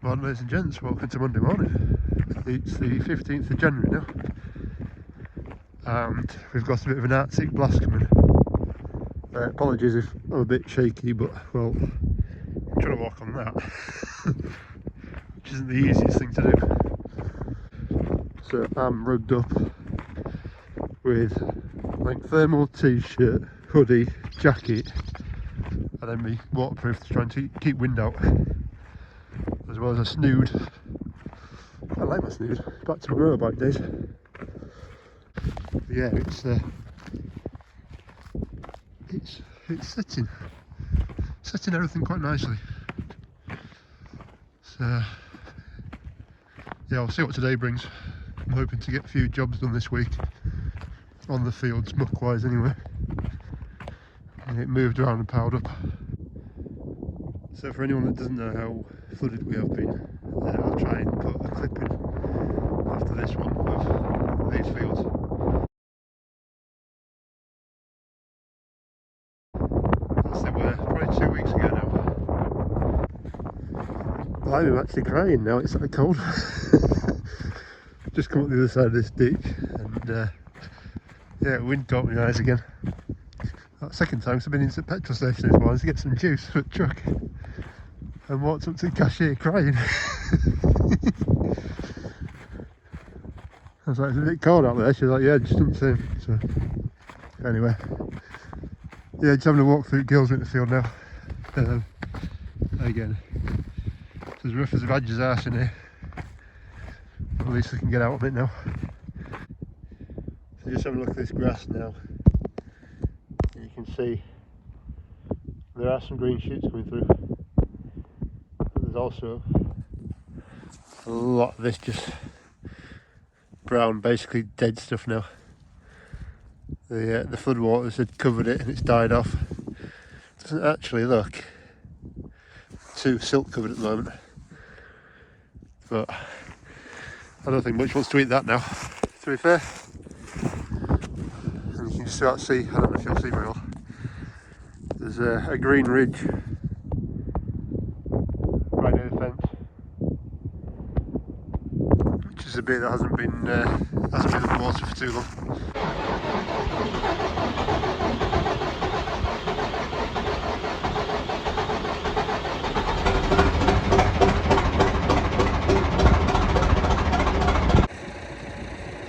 Morning, ladies and gents, welcome to Monday morning. It's the 15th of January now, and we've got a bit of an Arctic blast coming. Apologies if I'm a bit shaky, but well, I'm trying to walk on that, which isn't the easiest thing to do. So I'm rugged up with like thermal t-shirt, hoodie, jacket, and then me waterproof to try and keep wind out, as well as a snood. I like my snood, back to my motorbike days. But yeah, it's setting everything quite nicely. So yeah, I'll see what today brings. I'm hoping to get a few jobs done this week on the fields, muck wise anyway. And it moved around and piled up. So for anyone that doesn't know how flooded we have been, I'll try and put a clip in after this one of these fields. As they were probably 2 weeks ago now. I'm actually crying now, it's that cold. Just come up the other side of this ditch and yeah, wind caught my eyes again. That second time, so I've been into the petrol station this morning to get some juice for the truck and walked up to the cashier crying. I was like, it's a bit cold out there. She was like, yeah, just done the same. So anyway, yeah, just having a walk through Gills in the field now. Again, it's as rough as a badger's arse in here. At least we can get out of it now. So just having a look at this grass now. You can see there are some green shoots coming through, but there's also a lot of this just brown, basically dead stuff now. The floodwaters had covered it and it's died off. It doesn't actually look too silt covered at the moment, but I don't think much wants to eat that now, to be fair. And you can just about see, I don't know if you'll see very well, there's a green ridge right near the fence, which is a bit that hasn't been underwater for too long.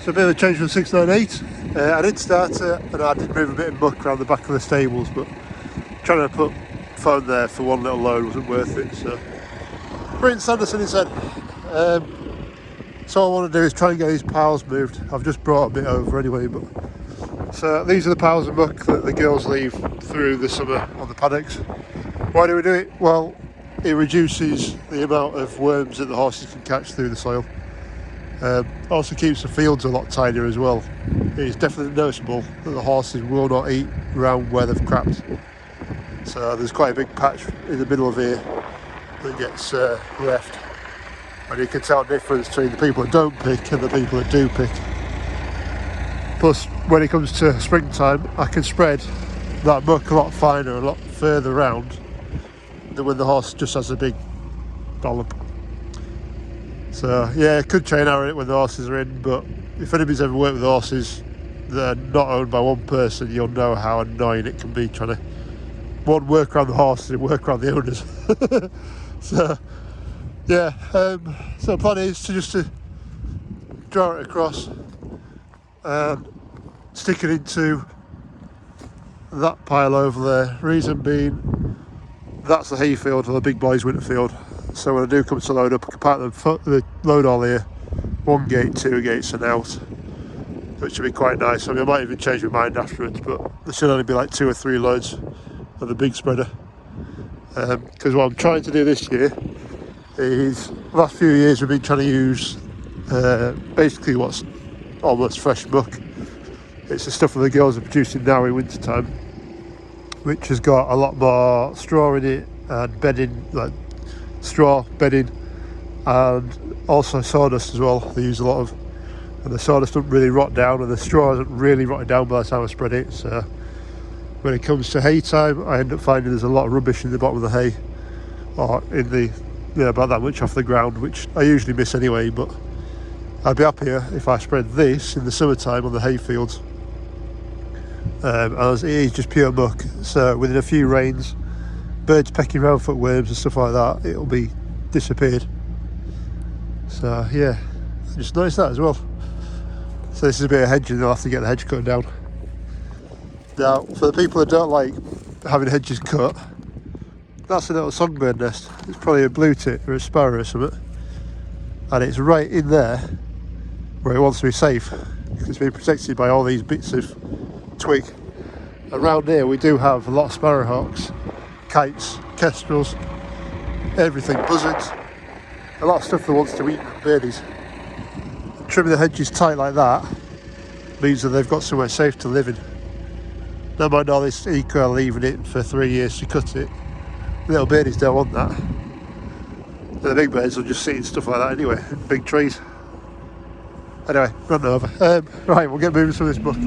So a bit of a change from 698. I did start it and I did move a bit of muck around the back of the stables, but trying to put phone there for one little load wasn't worth it. So Brayton Sanderson, he said, so all I want to do is try and get these piles moved. I've just brought a bit over anyway, but so these are the piles of muck that the girls leave through the summer on the paddocks. Why do we do it? Well, it reduces the amount of worms that the horses can catch through the soil. Also keeps the fields a lot tidier as well. It's definitely noticeable that the horses will not eat around where they've crapped. So there's quite a big patch in the middle of here that gets left, and you can tell the difference between the people that don't pick and the people that do pick. Plus, when it comes to springtime, I can spread that muck a lot finer, a lot further round than when the horse just has a big dollop. So yeah, it could chain arrow it when the horses are in, but if anybody's ever worked with horses that are not owned by one person, you'll know how annoying it can be trying to work around the horses and work around the owners. So yeah, so the plan is to draw it across and stick it into that pile over there. Reason being, that's the hay field for the big boys' winter field. So when I do come to load up, I can park the load all here, one gate, two gates and out, which should be quite nice. I mean, I might even change my mind afterwards, but there should only be like 2 or 3 loads of the big spreader. Because what I'm trying to do this year is, last few years we've been trying to use basically what's almost fresh muck. It's the stuff that the girls are producing now in winter time, which has got a lot more straw in it and bedding, like straw bedding, and also sawdust as well. They use a lot of, and the sawdust doesn't really rot down, and the straw isn't really rotted down by the time I spread it. So when it comes to hay time, I end up finding there's a lot of rubbish in the bottom of the hay, or in the yeah, about that much off the ground, which I usually miss anyway, but I'd be happier if I spread this in the summertime on the hay fields. As it is just pure muck, so within a few rains, birds pecking around for worms and stuff like that, it'll be disappeared. So yeah, I just noticed that as well. So this is a bit of hedging, they'll have to get the hedge cut down. Now, for the people that don't like having hedges cut, that's a little songbird nest. It's probably a blue tit or a sparrow or something. And it's right in there where it wants to be safe. It's been protected by all these bits of twig. Around here we do have a lot of sparrowhawks, kites, kestrels, everything, buzzards, a lot of stuff that wants to eat birdies. Trimming the hedges tight like that means that they've got somewhere safe to live in. No mind all this eco leaving it for 3 years to cut it. Little birdies don't want that. The big birds will just sit in stuff like that anyway, in big trees. Anyway, run over. Right, we'll get moving through this book.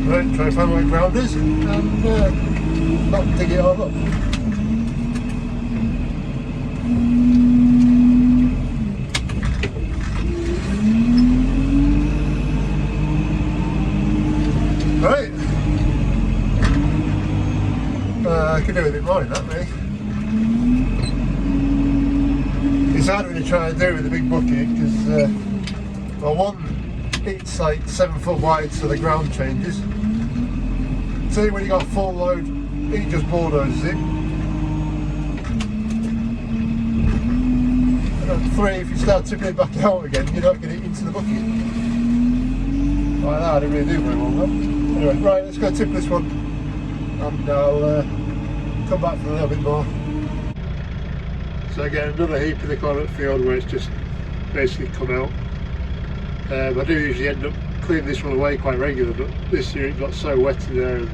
Right, try and find where ground is and not dig it all up. Right. I could do with a bit more in that, really. It's harder to try and do with a big bucket because, well, one, it's like 7 foot wide, so the ground changes. Two, when you got full load, it just bulldozes it. And three, if you start tipping it back out again, you don't get it into the bucket. Like that, I didn't really do very well though. Anyway, right, let's go tip this one, and I'll come back for a little bit more. So again, another heap in the corner of the field where it's just basically come out. I do usually end up cleaning this one away quite regularly, but this year it got so wet in there and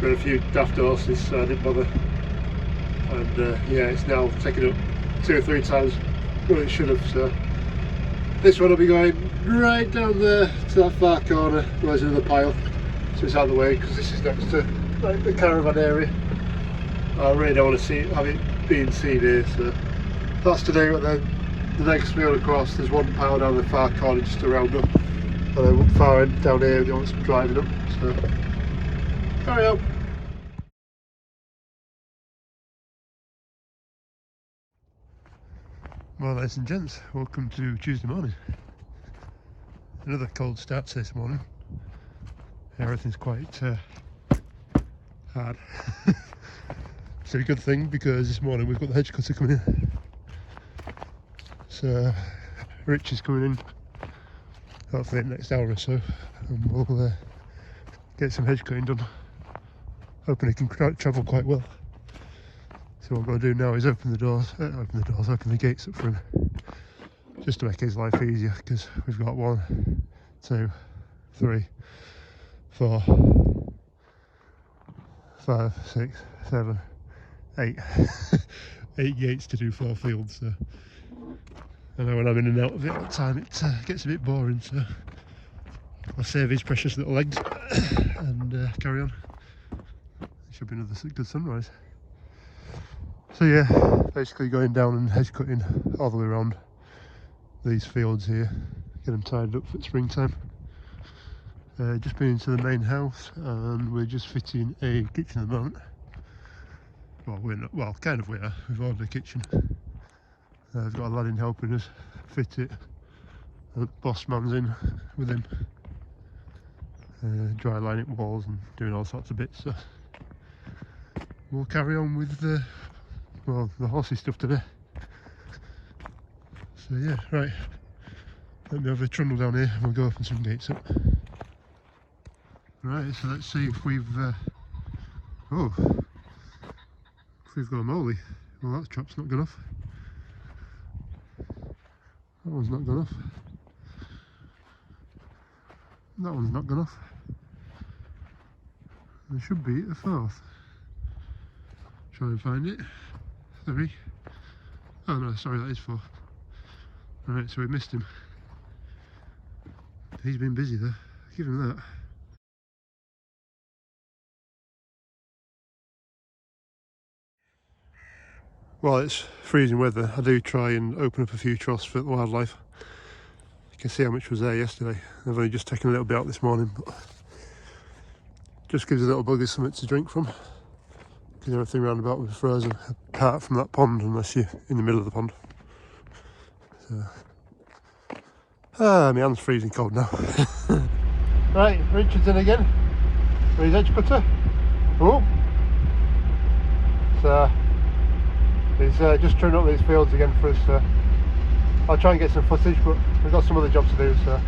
got a few daft horses, so I didn't bother. And yeah, it's now taken up 2 or 3 times what it should have. So this one will be going right down there to that far corner where there's another pile, so it's out of the way because this is next to like the caravan area. I really don't want to see it, have it being seen here, so that's to do. And then the next field across, there's one pile down the far corner just to round up, and then far end down here we want some driving up, so carry on. Well, ladies and gents, welcome to Tuesday morning. Another cold start this morning. Everything's quite hard. It's a good thing because this morning we've got the hedge cutter coming in. So Rich is coming in hopefully in the next hour or so, and we'll get some hedge cutting done. Hoping he can travel quite well. So what I'm going to do now is open the gates up for him, just to make his life easier, because we've got 1, 2, 3, 4, 5, 6, 7, 8 8 gates to do 4 fields. So I know when I'm in and out of it at the time it gets a bit boring, so I'll save his precious little legs and carry on. It should be another good sunrise. So yeah, basically going down and hedge cutting all the way around these fields here, get them tied up for springtime. Just been into the main house and we're just fitting a kitchen at the moment. Well, we're not, well, kind of we are. We've ordered a kitchen. I've got a lad in helping us fit it. The boss man's in with him, dry lining walls and doing all sorts of bits. So we'll carry on with the horsey stuff today. So yeah, right. Let me have a trundle down here and we'll go open some gates up. Right, so let's see if we've got a molly. Well, that trap's not gone off. That one's not gone off. That one's not gone off. There should be a 4th. Try and find it. 3. Oh no, sorry, that is 4. Alright, so we missed him. He's been busy though. Give him that. While it's freezing weather, I do try and open up a few troughs for the wildlife. You can see how much was there yesterday. I've only just taken a little bit out this morning, but just gives the little buggers something to drink from, because everything around about was frozen apart from that pond, unless you're in the middle of the pond. So, my hand's freezing cold now. Right, Richard's in again with his edge cutter. Oh, so he's just trimming up these fields again for us. I'll try and get some footage, but we've got some other jobs to do, so.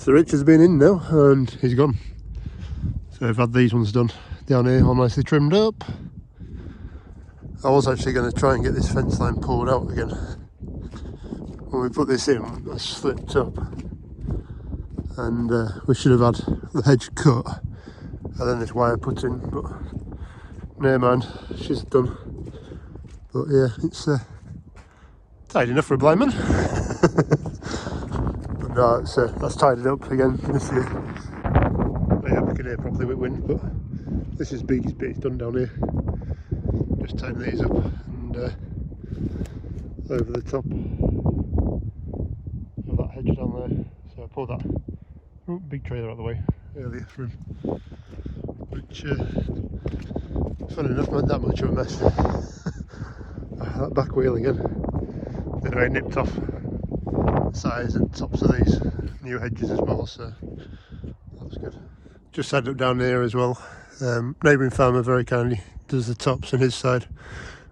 So Richard's been in now and he's gone. So I've had these ones done down here, all nicely trimmed up. I was actually going to try and get this fence line pulled out again. When we put this in, I slipped up and we should have had the hedge cut and then this wire put in, but never mind, she's done. But yeah, it's tidy enough for a blind man. But no, that's tidied up again this year. Yeah, we can hear properly with wind, but this is biggest bit done down here. Just tying these up and over the top of that hedge down there. So I pulled that big trailer out of the way earlier for him, which funny enough not that much of a mess. That back wheel again, anyway, nipped off the sides and tops of these new hedges as well, so that's good. Just set up down here as well. Neighbouring farmer very kindly does the tops on his side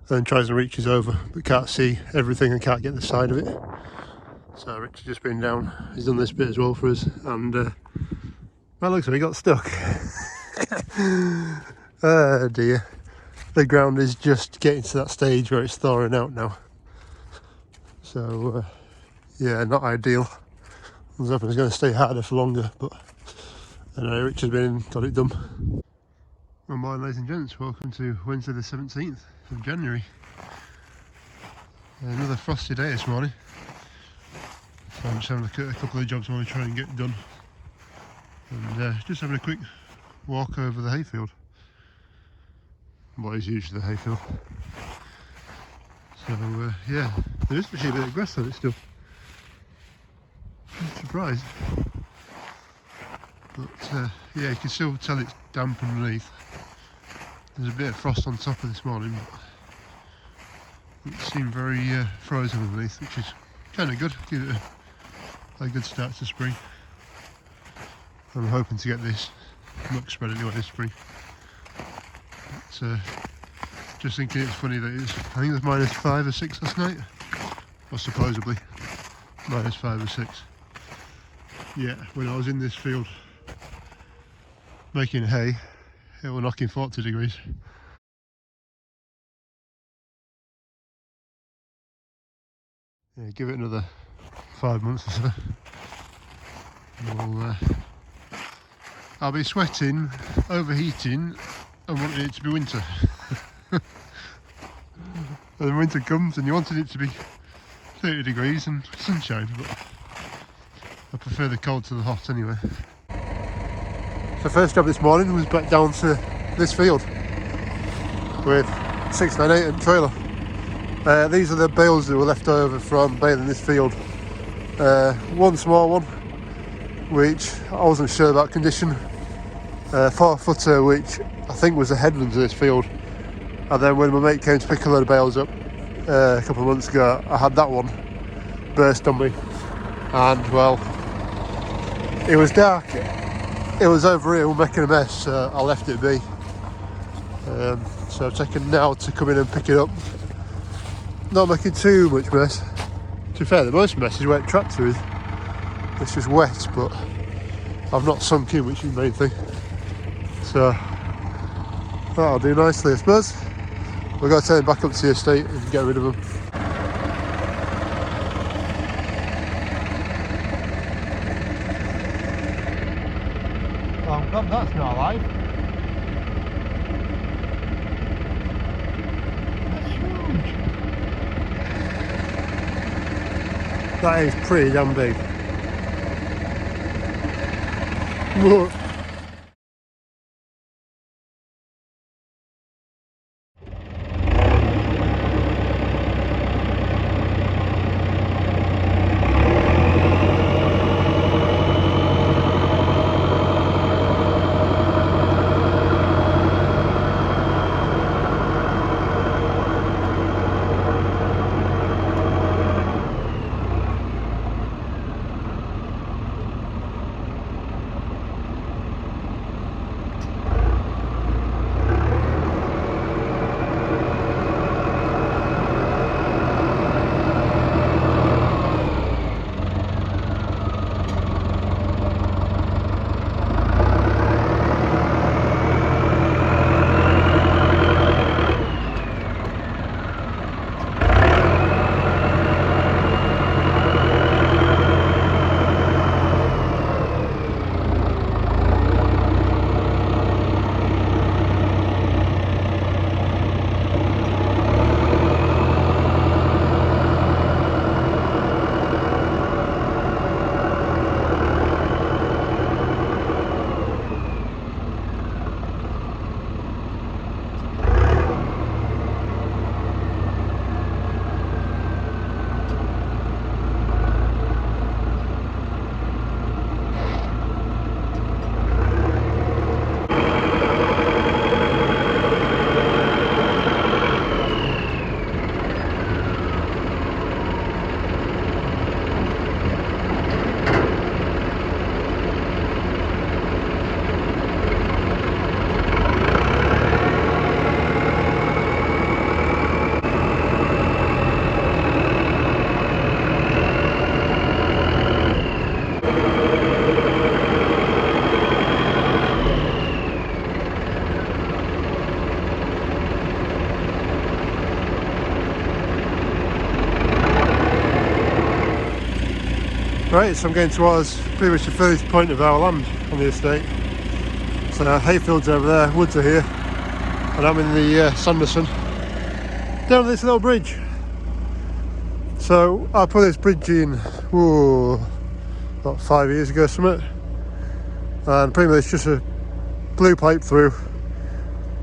and tries and reaches over but can't see everything and can't get the side of it. So Richard's just been down, he's done this bit as well for us, and well, looks like he got stuck. Oh dear, the ground is just getting to that stage where it's thawing out now. So yeah, not ideal. I was hoping it's going to stay harder for longer, but anyway, Richard's been in, got it done. Well, morning ladies and gents, welcome to Wednesday the 17th of January. Another frosty day this morning. So I'm just having a look at a couple of jobs I want to try and get done. And just having a quick walk over the hayfield. What is usually the hayfield. So yeah, there is actually a bit of grass on it still. I'm surprised. But yeah, you can still tell it's damp underneath. There's a bit of frost on top of this morning, but it seemed very frozen underneath, which is kind of good. Give it a good start to spring. I'm hoping to get this muck spread anyway this spring. But, just thinking it's funny that it's, I think it was -5 or 6 last night, or supposedly -5 or 6. Yeah, when I was in this field making hay, it was knocking 40 degrees. Yeah, give it another 5 months or so. I'll be sweating, overheating, and wanting it to be winter. And then winter comes and you wanted it to be 30 degrees and sunshine, but I prefer the cold to the hot anyway. So first job this morning was back down to this field with 698 and trailer. These are the bales that were left over from baling this field. One small one, which I wasn't sure about condition. 4-footer, which I think was the headlands of this field. And then when my mate came to pick a load of bales up a couple of months ago, I had that one burst on me. And well, it was dark. It was overhill making a mess, so I left it be. So I've taken now to come in and pick it up. Not making too much mess. To be fair, the most mess is where the tractor is. It's just wet, but I've not sunk in, which is the main thing. So that'll do nicely, I suppose. We've got to take them back up to the estate and get rid of them. Oh God, that's not alive. That's huge. That is pretty damn big. Whoa. Right, so I'm getting towards pretty much the furthest point of our land on the estate. So hayfields over there, woods are here, and I'm in the Sanderson down this little bridge. So I put this bridge in about 5 years ago or something, and pretty much just a blue pipe through,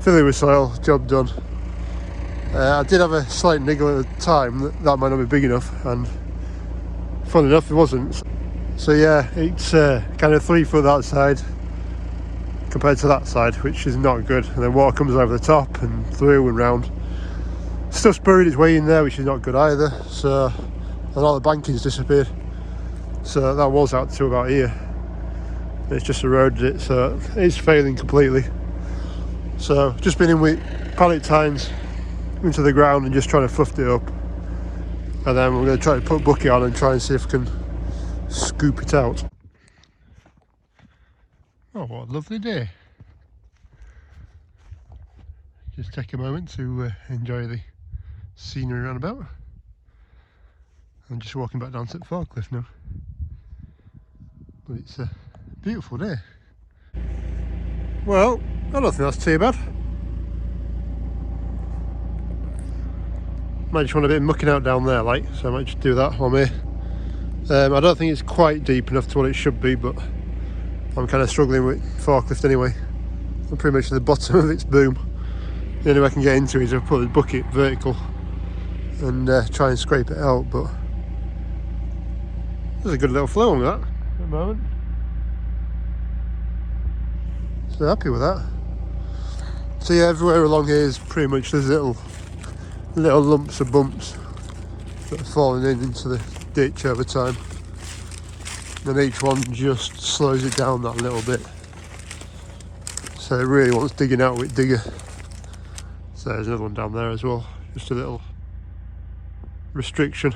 fill it with soil, job done. I did have a slight niggle at the time that might not be big enough, and fun enough it wasn't. So yeah, it's kind of 3 foot that side compared to that side, which is not good, and then water comes over the top and through and round. Stuff's buried its way in there, which is not good either, so, and all the banking's disappeared. So that was out to about here. It's just eroded it, so it's failing completely. So just been in with pallet tines into the ground and just trying to fluff it up. And then we're going to try to put a bucket on and try and see if we can scoop it out. Oh, what a lovely day. Just take a moment to enjoy the scenery around about. I'm just walking back down to the forklift now. But it's a beautiful day. Well, I don't think that's too bad. Might just want a bit of mucking out down there, like, so I might just do that on here. I don't think it's quite deep enough to what it should be, but I'm kind of struggling with forklift anyway. I'm pretty much at the bottom of its boom. The only way I can get into it is to put the bucket vertical and try and scrape it out, but there's a good little flow on that at the moment. So happy with that. So yeah, everywhere along here is pretty much there's little lumps of bumps that are falling into the ditch over time. And each one just slows it down that little bit. So it really wants digging out with digger. So there's another one down there as well. Just a little restriction.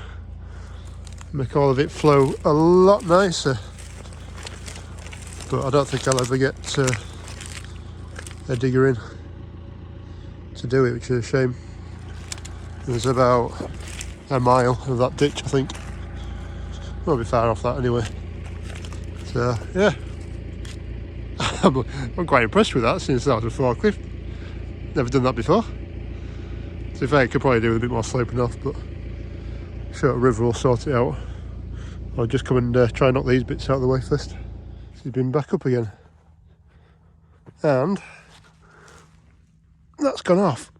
Make all of it flow a lot nicer. But I don't think I'll ever get a digger in to do it, which is a shame. There's about a mile of that ditch, I think. Won't be far off that anyway. So yeah, I'm quite impressed with that since that was a forklift. Never done that before. So if I could probably do with a bit more sloping off, but sure, a river will sort it out. I'll just come and try and knock these bits out of the way first. She's been back up again, and that's gone off.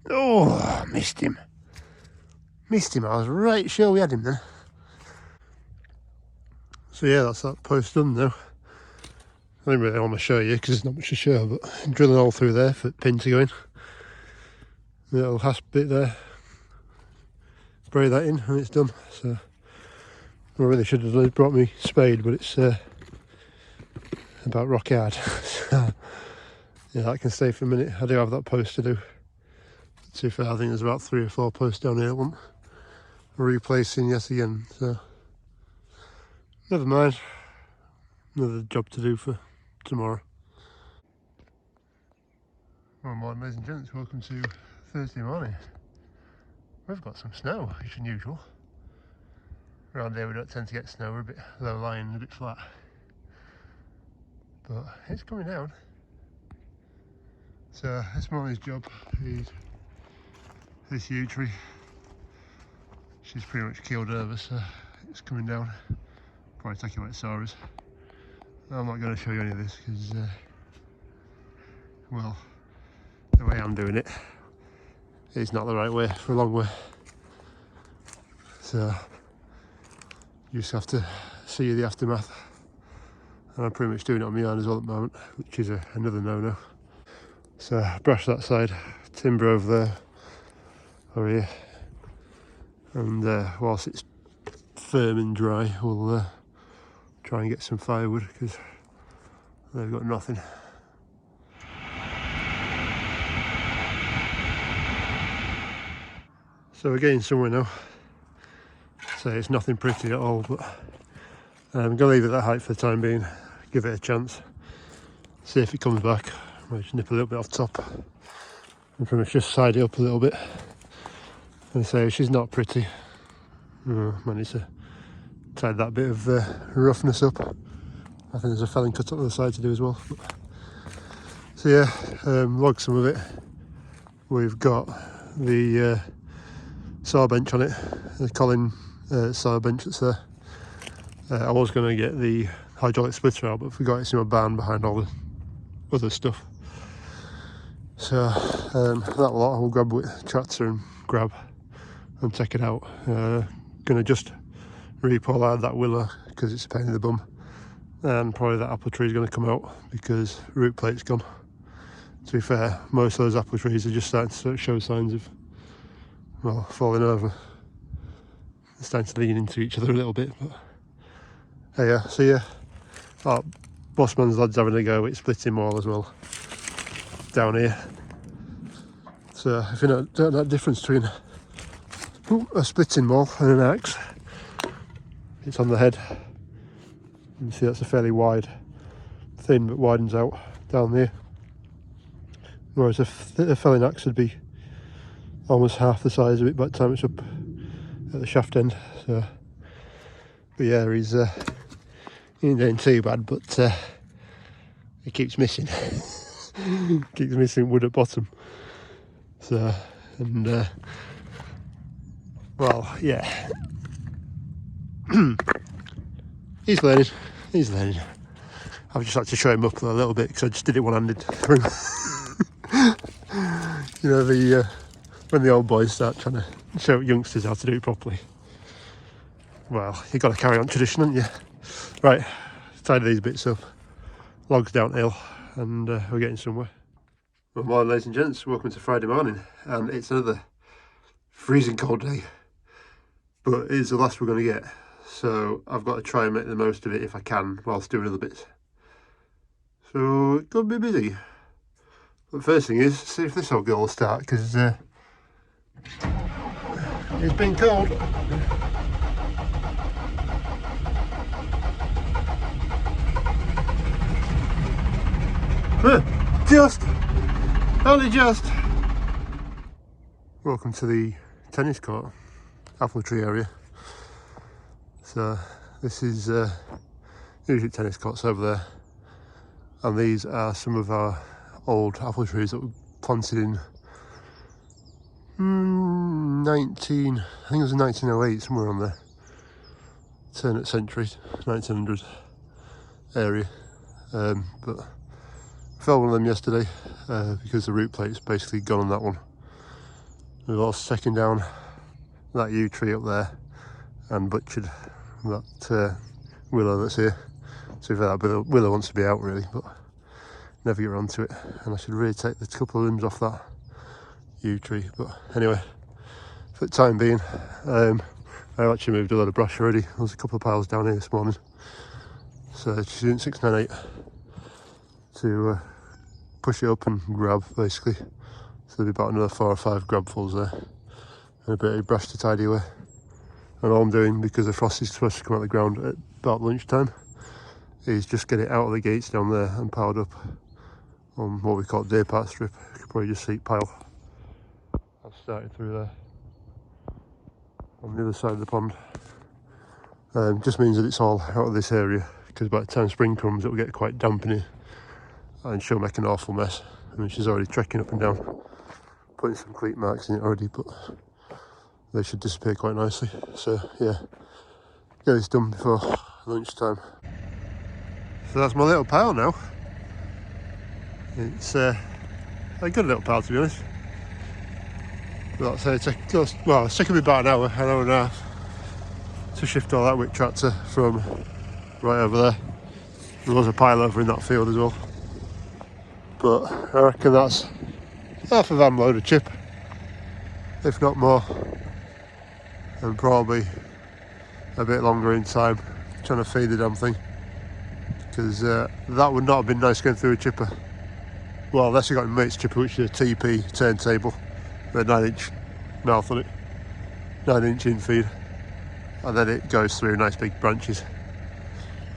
Oh, missed him. Missed him. I was right sure we had him then. So yeah, that's that post done now. I don't really want to show you because there's not much to show, but I'm drilling all through there for pin to go in. The little hasp bit there. Spray that in and it's done. So I really should have brought me spade, but it's about rock hard. So, yeah, that can stay for a minute. I do have that post to do. To be fair, I think there's about 3 or 4 posts down here I want replacing yet again. So never mind. Another job to do for tomorrow. Well, morning, ladies and gents. Welcome to Thursday morning. We've got some snow, which is unusual. Around here we don't tend to get snow. We're a bit low lying and a bit flat. But it's coming down. So this morning's job is this yew tree. She's pretty much keeled over, so it's coming down. Probably take it where it saw us. I'm not going to show you any of this because, well, the way I'm doing it is not the right way for a long way. So you just have to see the aftermath. And I'm pretty much doing it on my own as well at the moment, which is another no-no. So brush that side, timber over there, or here, and whilst it's firm and dry, we'll try and get some firewood because they've got nothing. So we're getting somewhere now. So it's nothing pretty at all, but I'm going to leave it that height for the time being, give it a chance, see if it comes back. I'll just nip a little bit off top and pretty much just side it up a little bit. And say she's not pretty. Managed to tie that bit of roughness up. I think there's a felling cut up the other side to do as well. So yeah, log some of it. We've got the saw bench on it, the Colin saw bench that's there. I was going to get the hydraulic splitter out, but forgot it's in my barn behind all the other stuff. So that lot I'll grab with tractor and grab and take it out. Gonna just re-pull out that willow because it's a pain in the bum, and probably that apple tree is going to come out because root plate's gone. To be fair, most of those apple trees are just starting to show signs of, well, falling over. They're starting to lean into each other a little bit, but hey, yeah. So yeah, Bossman's lad's having a go with splitting wall as well down here. So if you don't know that difference between a splitting maul and an axe, it's on the head. You can see that's a fairly wide, thin but widens out down there. Whereas a felling axe would be almost half the size of it by the time it's up at the shaft end. So, but yeah, he ain't doing too bad, but he keeps missing. Keeps missing wood at bottom. So and well, yeah, he's learning. I've just had to show him up a little bit because I just did it one-handed. You know, when the old boys start trying to show youngsters how to do it properly. Well, you've got to carry on tradition, haven't you? Right, tidy these bits up, logs downhill, and we're getting somewhere. Good morning, ladies and gents, welcome to Friday morning, and it's another freezing cold day, but it is the last we're going to get, so I've got to try and make the most of it if I can whilst doing other bits. So it's going to be busy. But the first thing is, see if this old girl will start, because it's been cold. Only just. Welcome to the tennis court, apple tree area. So this is usually tennis courts over there, and these are some of our old apple trees that were planted in I think it was in 1908, somewhere on there, turn of century, 1900 area. But I fell one of them yesterday because the root plate's basically gone on that one. We've also taken down that yew tree up there and butchered that willow that's here. So if that willow wants to be out really, but never get around to it. And I should really take the couple of limbs off that yew tree. But anyway, for the time being, I actually moved a lot of brush already. There was a couple of piles down here this morning. So just doing 698 to push it up and grab basically. So there'll be about another 4 or 5 grabfuls there, and a bit of brush to tidy away. And all I'm doing, because the frost is supposed to come out of the ground at about lunchtime, is just get it out of the gates down there and piled up on what we call day part strip. You could probably just see it pile. I've started through there on the other side of the pond. Just means that it's all out of this area, because by the time spring comes it will get quite damp in here and she'll make an awful mess. I mean, she's already trekking up and down, putting some cleat marks in it already, but they should disappear quite nicely. So yeah, get this done before lunchtime. So that's my little pile now. It's a good little pile, to be honest. But that's it's taken me about an hour and a half to shift all that with tractor from right over there. There was a pile over in that field as well. But I reckon that's half a van load of chip, if not more, and probably a bit longer in time trying to feed the damn thing, because that would not have been nice going through a chipper. Well, unless you got a mate's chipper, which is a TP turntable with a 9-inch mouth on it, 9-inch in feed, and then it goes through nice big branches.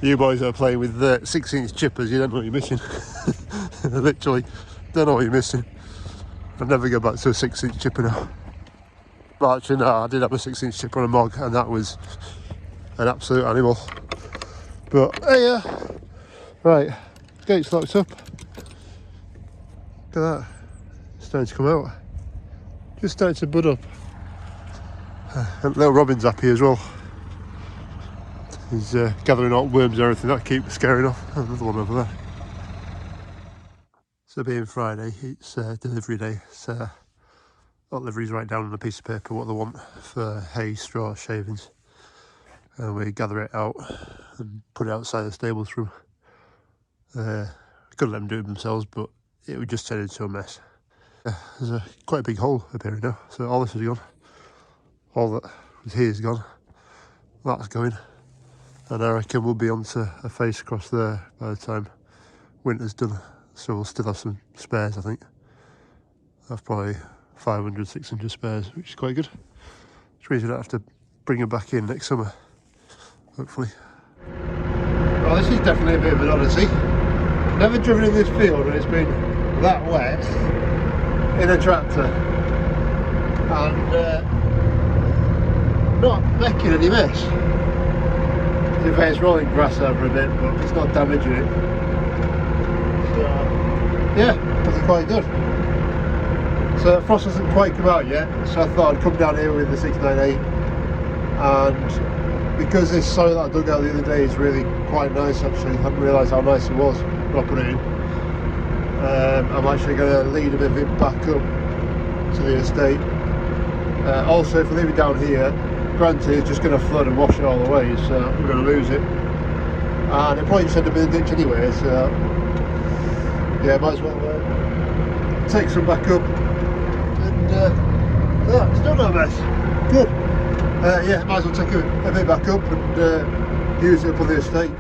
You boys are playing with 6-inch chippers, you don't know what you're missing. Literally, don't know what you're missing. I'll never go back to a 6-inch chipper now. But actually, no, I did have a 6-inch chipper on a mog, and that was an absolute animal. But hey, right, gate's locked up. Look at that, it's starting to come out. Just starting to bud up. And little Robin's happy as well. He's gathering all worms and everything that keep scaring off. Another one over there. So being Friday, it's delivery day. So all deliveries write down on a piece of paper what they want for hay, straw, shavings, and we gather it out and put it outside the stables room. Could let them do it themselves, but it would just turn into a mess. There's quite a big hole appearing now, so all this is gone. All that was here is gone. That's going. And I reckon we'll be onto a face across there by the time winter's done. So we'll still have some spares, I think. I've probably 500, 600 spares, which is quite good. Which means we don't have to bring them back in next summer, hopefully. Well, this is definitely a bit of an odyssey. Never driven in this field when it's been that wet in a tractor. And not making any mess. To be fair, it's rolling grass over a bit, but it's not damaging it. So, yeah, that's quite good. So frost hasn't quite come out yet, so I thought I'd come down here with the 698, and because this soil that I dug out the other day is really quite nice actually, I hadn't realised how nice it was when I put it in. I'm actually going to lead a bit of it back up to the estate. Also, if I leave it down here, granted it's just going to flood and wash it all away, so we're going to lose it, and it'll probably just end up in the ditch anyway, so yeah, might as well take some back up. Yeah, still no mess. Good. Yeah, might as well take a bit back up and use it up on the estate.